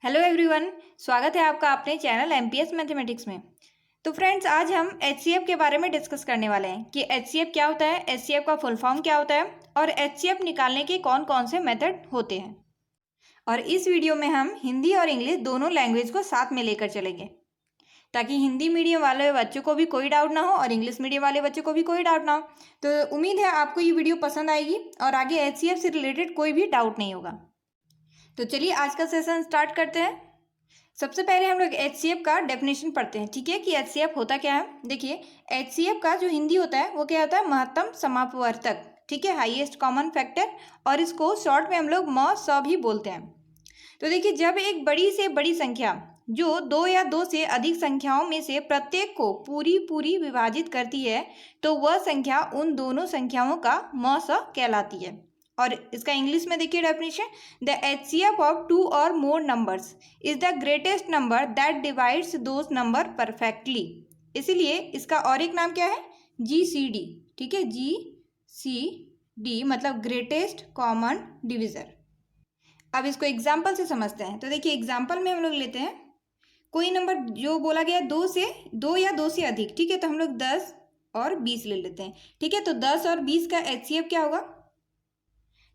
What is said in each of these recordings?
Hello everyone, स्वागत है आपका अपने चैनल एमपीएस मैथमेटिक्स में। तो फ्रेंड्स, आज हम एचसीएफ के बारे में डिस्कस करने वाले हैं कि एचसीएफ क्या होता है, एचसीएफ का फुल फॉर्म क्या होता है और एचसीएफ निकालने के कौन कौन से मेथड होते हैं। और इस वीडियो में हम हिंदी और इंग्लिश दोनों लैंग्वेज को साथ में लेकर चलेंगे ताकि हिंदी मीडियम वाले बच्चों को भी कोई डाउट ना हो और इंग्लिश मीडियम वाले बच्चों को भी कोई डाउट ना हो। तो उम्मीद है आपको ये वीडियो पसंद आएगी और आगे एचसीएफ से रिलेटेड कोई भी डाउट नहीं होगा। तो चलिए आज का सेशन स्टार्ट करते हैं। सबसे पहले हम लोग एचसीएफ का डेफिनेशन पढ़ते हैं, ठीक है, कि एचसीएफ होता क्या है। देखिए, एचसीएफ का जो हिंदी होता है वो क्या होता है, महत्तम समापवर्तक, ठीक है, हाईएस्ट कॉमन फैक्टर, और इसको शॉर्ट में हम लोग म स भी बोलते हैं। तो देखिए, जब एक बड़ी से बड़ी संख्या जो दो या दो से अधिक संख्याओं में से प्रत्येक को पूरी विभाजित करती है तो वह संख्या उन दोनों संख्याओं का म स कहलाती है। और इसका इंग्लिश में देखिए definition, the HCF of two और more numbers is the greatest number that divides those number perfectly. इसीलिए इसका और एक नाम क्या है, जीसीडी, ठीक है, जीसीडी मतलब ग्रेटेस्ट कॉमन डिविजर। अब इसको एग्जाम्पल से समझते हैं। तो देखिए, एग्जाम्पल में हम लोग लेते हैं कोई नंबर जो बोला गया दो या दो से अधिक, ठीक है, तो हम लोग 10 और 20 ले लेते हैं, ठीक है। तो 10 और 20 का एचसीएफ क्या होगा,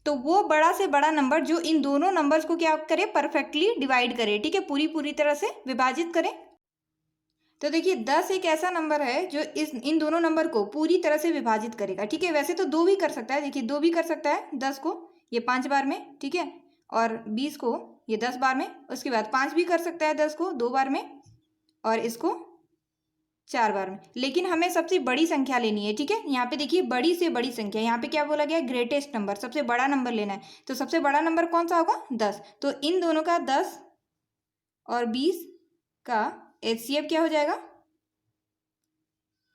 तो वो बड़ा से बड़ा नंबर जो इन दोनों नंबर्स को क्या करे, परफेक्टली डिवाइड करे, ठीक है, पूरी तरह से विभाजित करे। तो देखिए, 10 एक ऐसा नंबर है जो इन दोनों नंबर को पूरी तरह से विभाजित करेगा, ठीक है। वैसे तो 2 भी कर सकता है, देखिए 2 भी कर सकता है, 10 को ये 5 बार में, ठीक है, और 20 को ये 10 बार में। उसके बाद 5 भी कर सकता है 10 को 2 बार में और इसको 4 बार में। लेकिन हमें सबसे बड़ी संख्या लेनी है, ठीक है। यहाँ पे देखिए, बड़ी से बड़ी संख्या, यहाँ पे क्या बोला गया, ग्रेटेस्ट नंबर, सबसे बड़ा नंबर लेना है। तो सबसे बड़ा नंबर कौन सा होगा, 10। तो इन दोनों का 10 और 20 का एचसीएफ क्या हो जाएगा,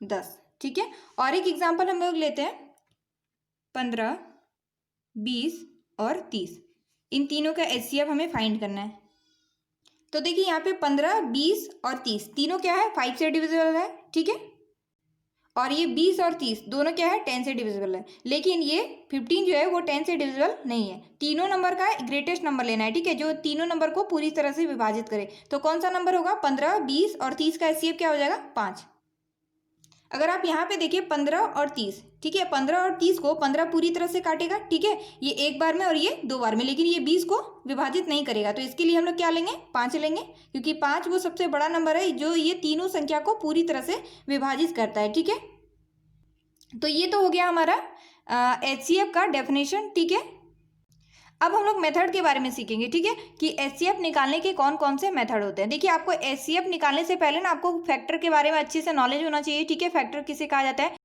10, ठीक है। और एक एग्जाम्पल हम लोग लेते हैं 15, 20 और 30। इन तीनों का एचसीएफ हमें फाइंड करना है। तो देखिए, यहाँ पे 15, 20 और 30 तीनों क्या है, 5 से डिविजिबल है, ठीक है। और ये 20 और 30 दोनों क्या है, 10 से डिविजिबल है। लेकिन ये 15 जो है वो 10 से डिविजिबल नहीं है। तीनों नंबर का ग्रेटेस्ट नंबर लेना है, ठीक है, जो तीनों नंबर को पूरी तरह से विभाजित करे। तो कौन सा नंबर होगा, 15, 20 और 30 का एचसीएफ क्या हो जाएगा, 5। अगर आप यहाँ पे देखिए 15 और 30, ठीक है, 15 और 30 को 15 पूरी तरह से काटेगा, ठीक है, ये एक बार में और ये 2 बार में, लेकिन ये 20 को विभाजित नहीं करेगा। तो इसके लिए हम लोग क्या लेंगे, 5 लेंगे, क्योंकि 5 वो सबसे बड़ा नंबर है जो ये तीनों संख्या को पूरी तरह से विभाजित करता है, ठीक है। तो ये तो हो गया हमारा एचसीएफ का डेफिनेशन, ठीक है। अब हम लोग मेथड के बारे में सीखेंगे, ठीक है, कि एचसीएफ निकालने के कौन कौन से मेथड होते हैं। देखिए, आपको एचसीएफ निकालने से पहले ना आपको फैक्टर के बारे में अच्छे से नॉलेज होना चाहिए, ठीक है। फैक्टर किसे कहा जाता है,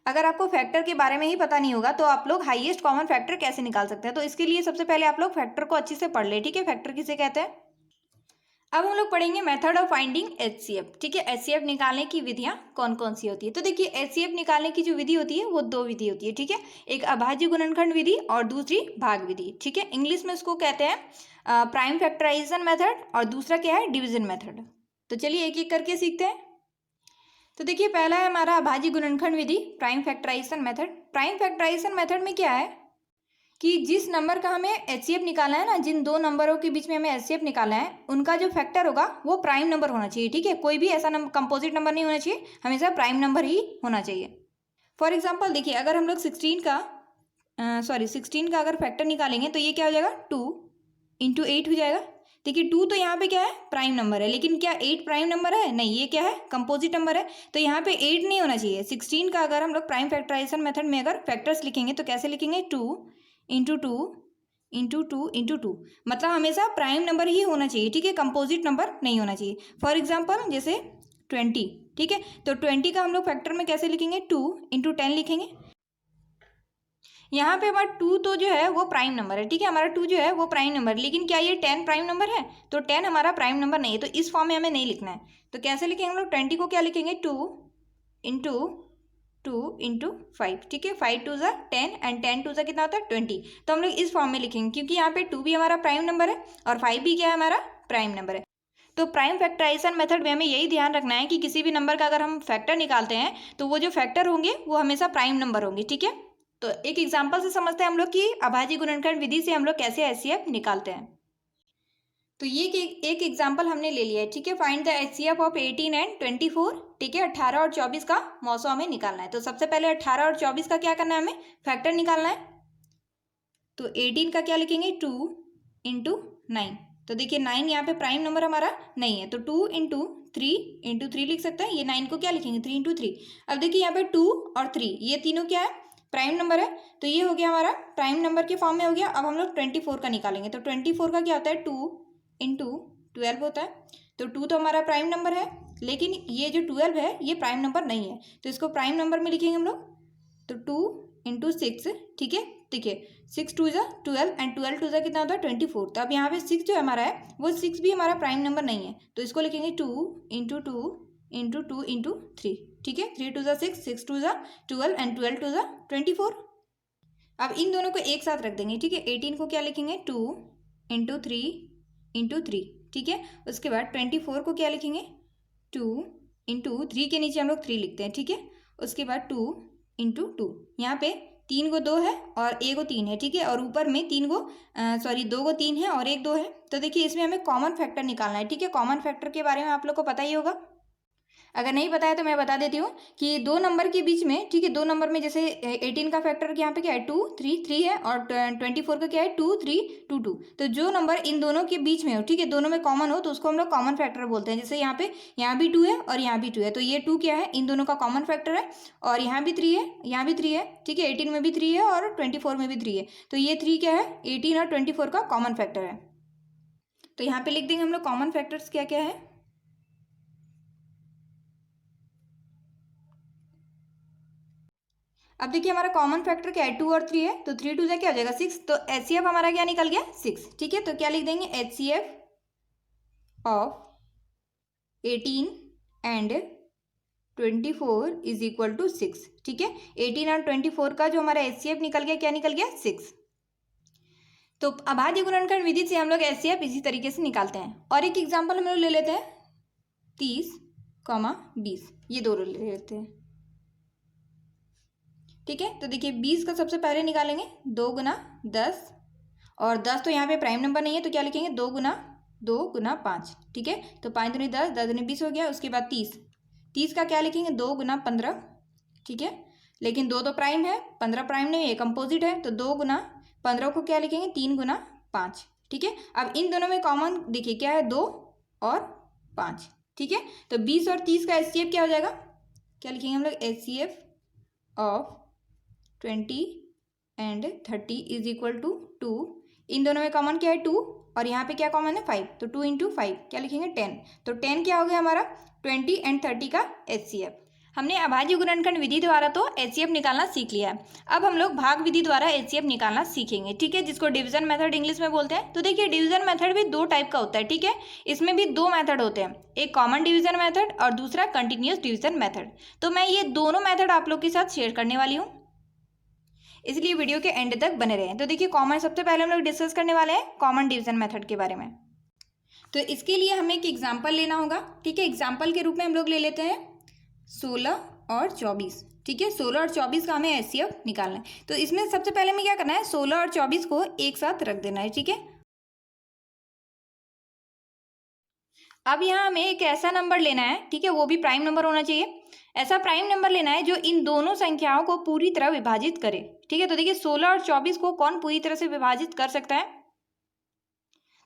अगर आपको फैक्टर के बारे में ही पता नहीं होगा तो आप लोग हाईएस्ट कॉमन फैक्टर कैसे निकाल सकते हैं। तो इसके लिए सबसे पहले आप लोग फैक्टर को अच्छे से पढ़ ले, ठीक है, फैक्टर किसे कहते हैं। अब हम लोग पढ़ेंगे मेथड ऑफ फाइंडिंग एचसीएफ, ठीक है, एचसीएफ निकालने की विधियां कौन कौन सी होती है। तो देखिए, एचसीएफ निकालने की जो विधि होती है वो 2 विधि होती है, ठीक है, एक अभाज्य गुणनखंड विधि और दूसरी भाग विधि, ठीक है। इंग्लिश में इसको कहते हैं प्राइम फैक्टराइजेशन मेथड और दूसरा क्या है, डिवीजन मेथड। तो चलिए एक एक करके सीखते हैं। तो देखिए, पहला है हमारा अभाज्य गुणनखंड विधि, prime factorisation method. Prime factorisation method में क्या है कि जिस नंबर का हमें एचसीएफ निकालना है ना, जिन दो नंबरों के बीच में हमें एचसीएफ निकालना है, उनका जो फैक्टर होगा वो प्राइम नंबर होना चाहिए, ठीक है। कोई भी ऐसा कंपोजिट नंबर नहीं होना चाहिए, हमेशा प्राइम नंबर ही होना चाहिए। फॉर एग्जांपल देखिए, अगर हम लोग 16 का अगर फैक्टर निकालेंगे तो ये क्या हो जाएगा, 2 × 8 हो जाएगा। देखिए, 2 तो यहाँ पे क्या है, प्राइम नंबर है, लेकिन क्या 8 प्राइम नंबर है, नहीं, ये क्या है, कंपोजिट नंबर है। तो यहाँ पे 8 नहीं होना चाहिए। 16 का अगर हम लोग प्राइम फैक्टराइजेशन मेथड में अगर फैक्टर्स लिखेंगे तो कैसे लिखेंगे, 2 × 2 × 2 × 2, मतलब हमेशा प्राइम नंबर ही होना चाहिए, ठीक है, कंपोजिट नंबर नहीं होना चाहिए। फॉर एग्जांपल जैसे 20, ठीक है, तो 20 का हम लोग फैक्टर में कैसे लिखेंगे, 2 × 10 लिखेंगे। यहाँ पे हमारा 2 तो जो है वो प्राइम नंबर है, ठीक है, हमारा 2 जो है वो प्राइम नंबर, लेकिन क्या ये 10 प्राइम नंबर है, तो 10 हमारा प्राइम नंबर नहीं है। तो इस फॉर्म में हमें नहीं लिखना है। तो कैसे लिखेंगे हम लोग, 20 को क्या लिखेंगे, 2 × 2 × 5, ठीक है, 5 2 = 10 एंड 10 2 कितना होता है, 20। तो हम लोग इस फॉर्म में लिखेंगे, क्योंकि यहाँ पे 2 भी हमारा प्राइम नंबर है और 5 भी क्या है, हमारा प्राइम नंबर है। तो प्राइम फैक्टराइजेशन मेथड में हमें यही ध्यान रखना है कि किसी भी नंबर का अगर हम फैक्टर निकालते हैं तो वो जो फैक्टर होंगे वो हमेशा प्राइम नंबर होंगे, ठीक है। तो एक एग्जाम्पल से समझते हैं हम लोग कि अभाज्य गुणनखंड विधि से हम लोग कैसे एचसीएफ निकालते हैं। तो ये एक एग्जाम्पल हमने ले लिया है, ठीक है। Find the HCF of 18 and 24, ठीक है। 18 और 24 का मौसम हमें निकालना है। तो सबसे पहले 18 और 24 का क्या करना है, हमें फैक्टर निकालना है। तो 18 का क्या लिखेंगे, 2 इंटू 9। तो देखिए 9 यहाँ पे प्राइम नंबर हमारा नहीं है, तो 2 इंटू 3 लिख सकते हैं। ये 9 को क्या लिखेंगे, 3 इंटू 3। अब देखिए यहाँ पे 2 और 3 ये तीनों क्या है, प्राइम नंबर है। तो ये हो गया हमारा प्राइम नंबर के फॉर्म में हो गया। अब हम लोग 24 का निकालेंगे। तो 24 का क्या होता है, 2 इंटू 12 होता है। तो 2 तो हमारा प्राइम नंबर है, लेकिन ये जो 12 है ये प्राइम नंबर नहीं है, तो इसको प्राइम नंबर में लिखेंगे हम लोग। तो 2 इंटू 6, ठीक है। देखिए 6 2 ज़ा 12 एंड 12 2 ज़ा कितना होता है, 24। तो अब यहाँ पे 6 जो हमारा है वो 6 भी हमारा प्राइम नंबर नहीं है, तो इसको लिखेंगे 2 इंटू 2 इंटू 2 इंटू 3, ठीक है। 3 2 ज़ा 6, 6 2 ज़ा 12 एंड 12 2 ज़ा 24। अब इन दोनों को एक साथ रख देंगे, ठीक है। 18 को क्या लिखेंगे, 2 इंटू 3 इंटू 3, ठीक है। उसके बाद 24 को क्या लिखेंगे, 2 इंटू 3 के नीचे हम लोग 3 लिखते हैं, ठीक है। उसके बाद 2 इंटू 2, यहाँ पे 3 को 2 है और 1 को 3 है, ठीक है। और ऊपर में 2 को 3 है और 1 2 है। तो देखिए इसमें हमें कॉमन फैक्टर निकालना है, ठीक है। कॉमन फैक्टर के बारे में आप लोग को पता ही होगा, अगर नहीं पता है तो मैं बता देती हूँ कि दो नंबर के बीच में, ठीक है, दो नंबर में जैसे 18 का फैक्टर यहाँ पे क्या है, 2 3 3 है, और 24 का क्या है, 2 3 2 2। तो जो नंबर इन दोनों के बीच में हो, ठीक है, दोनों में कॉमन हो, तो उसको हम लोग कॉमन फैक्टर बोलते हैं। जैसे यहाँ पे यहाँ भी 2 है और यहाँ भी 2 है, तो ये 2 क्या है, इन दोनों का कॉमन फैक्टर है। और यहाँ भी 3 है, यहाँ भी 3 है, ठीक है। 18 में भी 3 है और 24 में भी 3 है, तो ये 3 क्या है, 18 और 24 का कॉमन फैक्टर है। तो यहाँ पे लिख देंगे हम लोग कॉमन फैक्टर्स क्या क्या है। अब देखिए हमारा कॉमन फैक्टर क्या है, 2 और 3 है, तो 3 2 जा क्या हो जाएगा, 6। तो HCF हमारा क्या निकल गया, 6, ठीक है। तो क्या लिख देंगे, HCF of 18 and 24 is equal to 6, ठीक है। 18 और 24 का जो हमारा HCF निकल गया, क्या निकल गया, 6। तो अभाज्य गुणनखंड विधि से हम लोग HCF इसी तरीके से निकालते हैं। और एक एग्जाम्पल हम लोग ले लेते हैं, 30, 20, ये दो ले लेते हैं, ठीक है। तो देखिए 20 का सबसे पहले निकालेंगे, 2 गुना 10, और 10 तो यहाँ पे प्राइम नंबर नहीं है, तो क्या लिखेंगे, 2 गुना 5, ठीक है। तो 5 दूनी 10, 10 दूनी 20 हो गया। उसके बाद 30 का क्या लिखेंगे, 2 गुना 15, ठीक है। लेकिन 2 तो प्राइम है, 15 प्राइम नहीं है, कंपोजिट है, तो 2 गुना 15 को क्या लिखेंगे, 3 गुना 5, ठीक है। अब इन दोनों में कॉमन देखिए क्या है, 2 और 5, ठीक है। तो 20 और 30 का HCF क्या हो जाएगा, क्या लिखेंगे हम लोग, HCF of 20 and 30 is equal to 2। इन दोनों में कॉमन क्या है, 2, और यहाँ पे क्या कॉमन है, 5। तो 2 इंटू 5 क्या लिखेंगे, 10। तो 10 क्या हो गया हमारा, 20 एंड 30 का HCF। हमने अभाज्य गुणनखंड विधि द्वारा तो HCF निकालना सीख लिया है। अब हम लोग भाग विधि द्वारा HCF निकालना सीखेंगे, ठीक है, जिसको डिवीजन मेथड इंग्लिश में बोलते हैं। तो देखिए डिवीजन मेथड भी दो टाइप का होता है, ठीक है। इसमें भी दो मेथड होते हैं, एक कॉमन डिवीजन मेथड और दूसरा कंटिन्यूअस डिवीजन मेथड। तो मैं ये दोनों मेथड आप लोग के साथ शेयर करने वाली हूँ, इसलिए वीडियो के एंड तक बने रहें। तो देखिए कॉमन, सबसे पहले हम लोग डिस्कस करने वाले हैं कॉमन डिवीजन मेथड के बारे में। तो इसके लिए हमें एक एग्जांपल लेना होगा, ठीक है। एग्जांपल के रूप में हम लोग ले लेते हैं 16 और 24, ठीक है। 16 और 24 का हमें HCF निकालना है। तो इसमें सबसे पहले हमें क्या करना है, 16 और 24 को एक साथ रख देना है, ठीक है। अब यहाँ हमें एक ऐसा नंबर लेना है, ठीक है, वो भी प्राइम नंबर होना चाहिए। ऐसा प्राइम नंबर लेना है जो इन दोनों संख्याओं को पूरी तरह विभाजित करे, ठीक है। तो देखिए 16 और 24 को कौन पूरी तरह से विभाजित कर सकता है,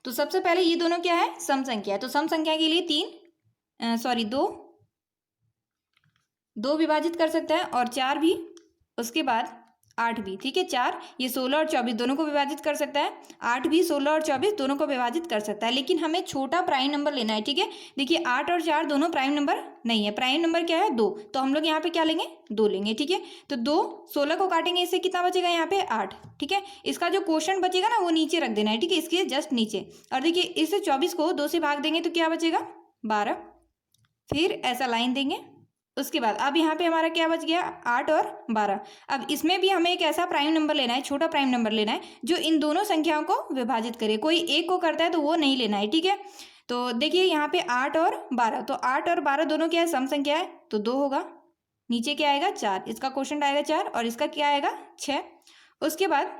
तो सबसे पहले ये दोनों क्या है, सम संख्या है। तो सम संख्या के लिए दो विभाजित कर सकता है, और 4 भी, उसके बाद 8 भी, ठीक है। 4 ये 16 और 24 दोनों को विभाजित कर सकता है, 8 भी 16 और 24 दोनों को विभाजित कर सकता है। लेकिन हमें छोटा प्राइम नंबर लेना है, ठीक है। देखिए 8 और 4 दोनों प्राइम नंबर नहीं है, प्राइम नंबर क्या है, 2। तो हम लोग यहाँ पे क्या लेंगे, 2 लेंगे, ठीक है। तो 2 16 को काटेंगे, इससे कितना बचेगा, यहाँ पे 8, ठीक है। इसका जो क्वोशंट बचेगा ना वो नीचे रख देना है, ठीक है, इसके जस्ट नीचे। और देखिए इस 24 को 2 से भाग देंगे तो क्या बचेगा, 12। फिर ऐसा लाइन देंगे, उसके बाद अब यहाँ पे हमारा क्या बच गया, 8 और 12। अब इसमें भी हमें एक ऐसा प्राइम नंबर लेना है, छोटा प्राइम नंबर लेना है जो इन दोनों संख्याओं को विभाजित करे। कोई एक को करता है तो वो नहीं लेना है, ठीक है। तो देखिए यहाँ पे 8 और 12, तो 8 और 12 दोनों क्या है, सम संख्या है, तो 2 होगा। नीचे क्या आएगा, 4, इसका क्वोशंट आएगा 4, और इसका क्या आएगा, 6। उसके बाद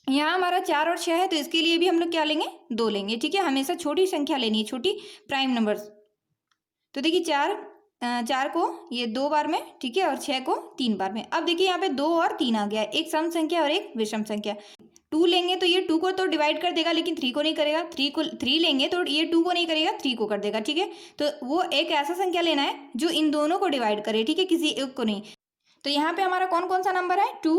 यहाँ हमारा 4 और 6 है, तो इसके लिए भी हम लोग क्या लेंगे, 2 लेंगे। ठीक है, हमेशा छोटी संख्या लेनी है, छोटी प्राइम नंबर्स। तो देखिए 4 को ये 2 बार में, ठीक है, और 6 को 3 बार में। अब देखिए यहाँ पे 2 और 3 आ गया है, एक सम संख्या और एक विषम संख्या। 2 लेंगे तो ये 2 को तो डिवाइड कर देगा, लेकिन 3 को नहीं करेगा। 3 लेंगे तो ये 2 को नहीं करेगा, 3 को कर देगा। ठीक है, तो वो एक ऐसा संख्या लेना है जो इन दोनों को डिवाइड करे, ठीक है, किसी एक को नहीं। तो यहाँ पे हमारा कौन कौन सा नंबर है, 2,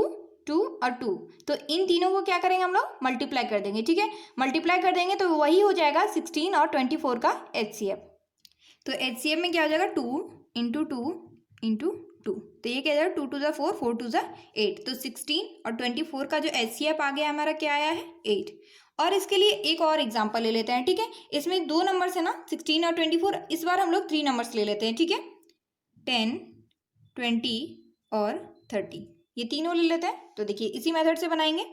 2 और 2। तो इन तीनों को क्या करेंगे हम लोग, मल्टीप्लाई कर देंगे। ठीक है, मल्टीप्लाई कर देंगे तो वही हो जाएगा 16 और 24 का HCF। तो HCF में क्या हो जाएगा, 2 इंटू 2 इंटू 2। तो ये क्या हो जाएगा, 2 2 4, 4 2 8। तो 16 और 24 का जो HCF आ गया हमारा क्या आया है, 8। और इसके लिए एक और एग्जांपल ले लेते हैं। ठीक है, इसमें 2 नंबर्स है ना, 16 और 24। इस बार हम लोग 3 नंबर्स ले लेते हैं। ठीक है, 10, 20 और 30, ये तीनों ले लेते हैं। तो देखिए इसी मेथड से बनाएंगे,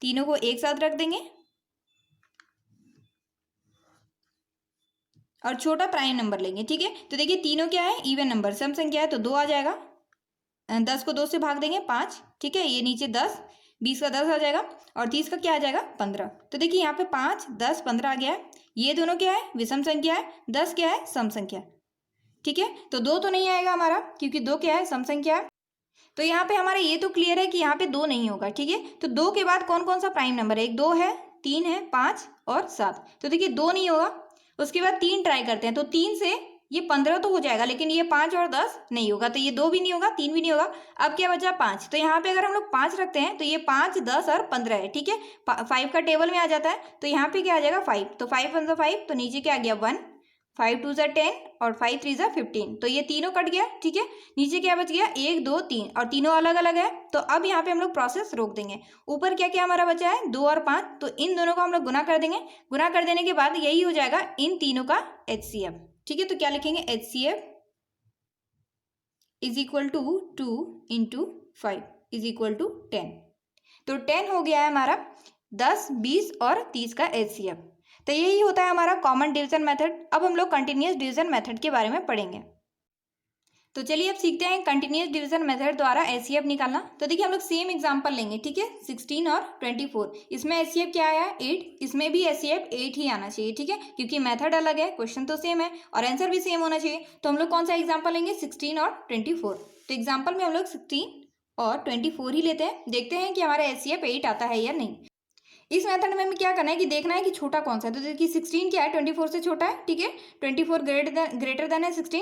तीनों को एक साथ रख देंगे और छोटा प्राइम नंबर लेंगे। ठीक है, तो देखिए तीनों क्या है, इवन नंबर, सम संख्या है, तो 2 आ जाएगा। 10 को 2 से भाग देंगे, 5। ठीक है, ये नीचे 10, 20 का 10 आ जाएगा, और 30 का क्या आ जाएगा, 15। तो देखिए यहाँ पे 5, 10, 15 आ गया है। ये दोनों क्या है, विषम संख्या है, 10 क्या है, सम संख्या। ठीक है, तो 2 तो नहीं आएगा हमारा, क्योंकि 2 क्या है, सम संख्या है। तो यहाँ पे हमारा ये तो क्लियर है कि यहाँ पे 2 नहीं होगा। ठीक है, तो 2 के बाद कौन कौन सा प्राइम नंबर है, एक 2 है, 3 है, 5 और 7। तो देखिए 2 नहीं होगा, उसके बाद 3 ट्राई करते हैं। तो 3 से ये 15 तो हो जाएगा, लेकिन ये 5 और 10 नहीं होगा। तो ये 2 भी नहीं होगा, 3 भी नहीं होगा। अब क्या बचा, 5। तो यहाँ पे अगर हम लोग 5 रखते हैं तो ये 5, 10 और 15 है। ठीक है, 5 का टेबल में आ जाता है, तो यहाँ पे क्या आ जाएगा, 5। तो 5 1 5, तो नीचे क्या आ गया, 1। 5 2 10 और 5 3 15। तो ये तीनों कट गया। ठीक है, नीचे क्या बच गया, 1 2 3, और तीनों अलग अलग है। तो अब यहाँ पे हम लोग प्रोसेस रोक देंगे। ऊपर क्या क्या हमारा बचा है, 2 और 5। तो इन दोनों को हम लोग गुना कर देंगे। गुना कर देने के बाद यही हो जाएगा इन तीनों का HCF। ठीक है, तो क्या लिखेंगे, HCF is equal to 2 into 5 is equal to 10। तो 10 हो गया है हमारा 10, 20 और 30 का HCF। तो यही होता है हमारा कॉमन डिवीजन मेथड। अब हम लोग कंटिन्यूस डिवीजन मेथड के बारे में पढ़ेंगे। तो चलिए अब सीखते हैं कंटिन्यूस डिवीजन मेथड द्वारा HCF निकालना। तो देखिए हम लोग सेम एग्जांपल लेंगे। ठीक है, 16 और 24, इसमें HCF क्या आया, 8। इसमें भी HCF 8 ही आना चाहिए। ठीक है, क्योंकि मेथड अलग है, क्वेश्चन तो सेम है और आंसर भी सेम होना चाहिए। तो हम लोग कौन सा एग्जाम्पल लेंगे, 16 और 24। तो एग्जाम्पल में हम लोग 16 और 24 ही लेते हैं। देखते हैं कि हमारा HCF 8 आता है या नहीं। इस मेथड में हमें क्या करना है कि देखना है कि छोटा कौन सा है। तो देखिए 16 क्या है, 24 से छोटा है। ठीक है, 24 ग्रेटर देन है 16।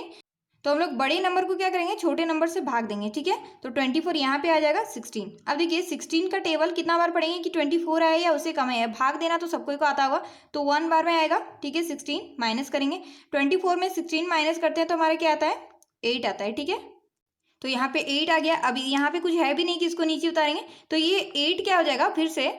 तो हम लोग बड़े नंबर को क्या करेंगे, छोटे नंबर से भाग देंगे। ठीक है, तो 24 यहाँ पे आ जाएगा 16। अब देखिए 16 का टेबल कितना बार पढ़ेंगे कि 24 आए या उससे कम है। भाग देना तो सबको को आता होगा, तो 1 बार में आएगा। ठीक है, 16 माइनस करेंगे, 24 में 16 माइनस करते हैं तो हमारा क्या आता है, 8 आता है। ठीक है, तो यहाँ पे 8 आ गया। अभी यहाँ पे कुछ है भी नहीं कि इसको नीचे उतारेंगे, तो ये 8 क्या हो जाएगा, फिर से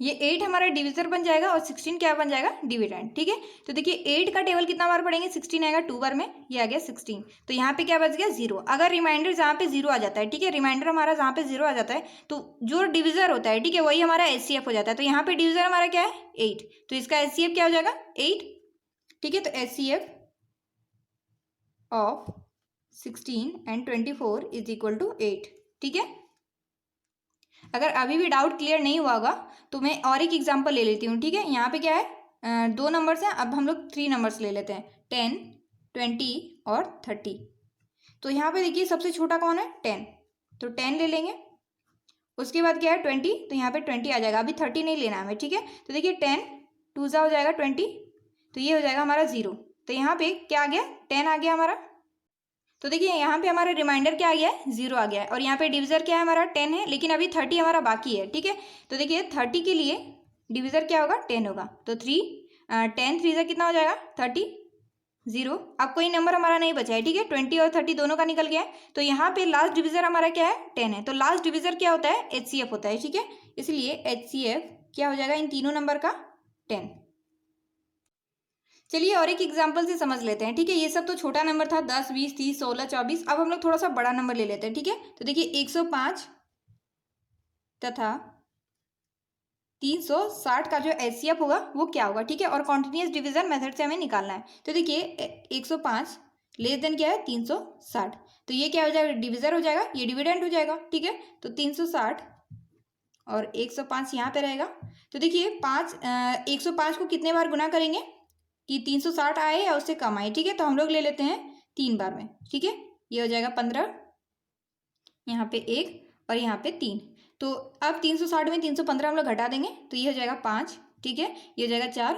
ये 8 हमारा डिविजर बन जाएगा और 16 क्या बन जाएगा, डिविडेंड। ठीक है, तो देखिए 8 का टेबल कितना बार पढ़ेंगे, 16 आएगा 2 बार में, ये आ गया 16। तो यहाँ पे क्या बच गया, 0। अगर रिमाइंडर जहाँ पे 0 आ जाता है, ठीक है, रिमाइंडर हमारा जहाँ पे 0 आ जाता है, तो जो डिविजर होता है, ठीक है, वही हमारा HCF हो जाता है। तो यहाँ पे डिविजर हमारा क्या है, 8। तो इसका HCF क्या हो जाएगा, 8। ठीक है, तो HCF of 16 and 24 is equal to 8। ठीक है, अगर अभी भी डाउट क्लियर नहीं हुआ होगा तो मैं और एक एग्जांपल ले लेती हूँ। ठीक है, यहाँ पे क्या है, 2 नंबर्स हैं। अब हम लोग 3 नंबर्स ले लेते हैं, 10, 20 और 30। तो यहाँ पे देखिए सबसे छोटा कौन है, 10। तो 10 ले लेंगे। उसके बाद क्या है, 20। तो यहाँ पे 20 आ जाएगा, अभी 30 नहीं लेना हमें। ठीक है, तो देखिए 10 2 हो जाएगा 20, तो ये हो जाएगा हमारा 0। तो यहाँ पे क्या आ गया, 10 आ गया हमारा। तो देखिए यहाँ पे हमारा रिमाइंडर क्या आ गया है, 0 आ गया है। और यहाँ पे डिविजर क्या है हमारा, 10 है, लेकिन अभी 30 हमारा बाकी है। ठीक है, तो देखिए 30 के लिए डिविजर क्या होगा, 10 होगा। तो 10 3 कितना हो जाएगा, 30, 0। अब कोई नंबर हमारा नहीं बचा है। ठीक है, 20 और 30 दोनों का निकल गया है। तो यहाँ पे लास्ट डिविजर हमारा क्या है, 10 है। तो लास्ट डिविजर क्या होता है, HCF होता है। ठीक है, इसलिए HCF क्या हो जाएगा इन तीनों नंबर का, 10। चलिए और एक एग्जाम्पल से समझ लेते हैं। ठीक है, ये सब तो छोटा नंबर था, 10 20 30 16 24। अब हम लोग थोड़ा सा बड़ा नंबर ले लेते हैं। ठीक है, तो देखिए 105 तथा 360 का जो HCF होगा वो क्या होगा। ठीक है, और कॉन्टिन्यूस डिवीजन मेथड से हमें निकालना है। तो देखिए 105 लेस देन क्या है, 360। तो ये क्या हो जाएगा, डिविजर हो जाएगा, ये डिविडेंड हो जाएगा। ठीक है, तो 360 और 105 यहाँ पे रहेगा। तो देखिए 105 को कितने बार गुना करेंगे कि 360 आए या उससे कम आए। ठीक है, तो हम लोग ले लेते हैं 3 बार में। ठीक है, ये हो जाएगा 15, यहाँ पे 1 और यहाँ पे 3। तो अब 360 में 315 हम लोग घटा देंगे तो ये हो जाएगा 5। ठीक है, ये हो जाएगा 4,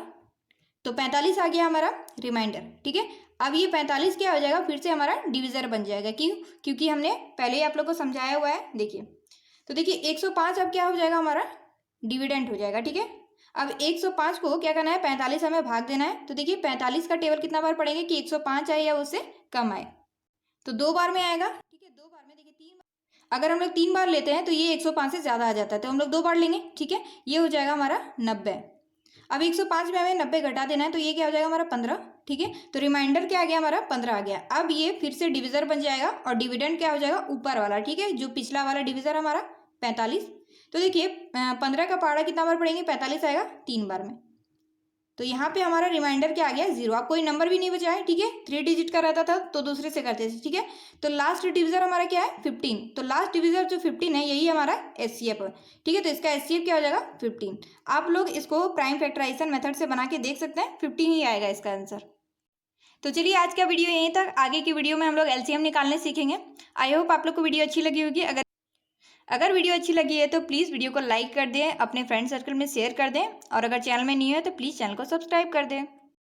तो 45 आ गया हमारा रिमाइंडर। ठीक है, अब ये 45 क्या हो जाएगा, फिर से हमारा डिविजर बन जाएगा। क्यों? क्योंकि हमने पहले ही आप लोग को समझाया हुआ है। देखिए, तो देखिए 105 अब क्या हो जाएगा, हमारा डिविडेंड हो जाएगा। ठीक है, अब 105 को क्या करना है, 45 हमें भाग देना है। तो देखिए 45 का टेबल कितना बार पढ़ेंगे कि 105 आए या उससे कम आए। तो 2 बार में आएगा। ठीक है, 2 बार में। देखिए 3 बार, अगर हम लोग 3 बार लेते हैं तो ये 105 से ज़्यादा आ जाता है, तो हम लोग 2 बार लेंगे। ठीक है, ये हो जाएगा हमारा 90। अब 105 में हमें 90 घटा देना है, तो ये क्या हो जाएगा हमारा 15। ठीक है, तो रिमाइंडर क्या आ गया हमारा 15 आ गया। अब ये फिर से डिविजर बन जाएगा और डिविडेंड क्या हो जाएगा, ऊपर वाला। ठीक है, जो पिछला वाला डिविजर हमारा 45। तो देखिए 15 का पहाड़ा कितना बार पढ़ेंगे, 45 आएगा 3 बार में। तो यहाँ पे हमारा रिमाइंडर क्या आ गया, 0। अब कोई नंबर भी नहीं बचा है। ठीक है, 3 डिजिट का रहता था तो दूसरे से करते थे। ठीक है, तो लास्ट डिविजर हमारा क्या है, 15। तो लास्ट डिविजर जो 15 है, यही हमारा एचसीएफ है। ठीक है, तो इसका एचसीएफ क्या हो जाएगा, 15। आप लोग इसको प्राइम फैक्टराइजेशन मेथड से बना के देख सकते हैं, 15 ही आएगा इसका आंसर। तो चलिए आज का वीडियो यहीं तक। आगे की वीडियो में हम लोग एलसीएम निकालने सीखेंगे। आई होप आप लोग को वीडियो अच्छी लगी होगी। अगर वीडियो अच्छी लगी है तो प्लीज़ वीडियो को लाइक कर दें, अपने फ्रेंड सर्कल में शेयर कर दें, और अगर चैनल में नहीं है तो प्लीज़ चैनल को सब्सक्राइब कर दें।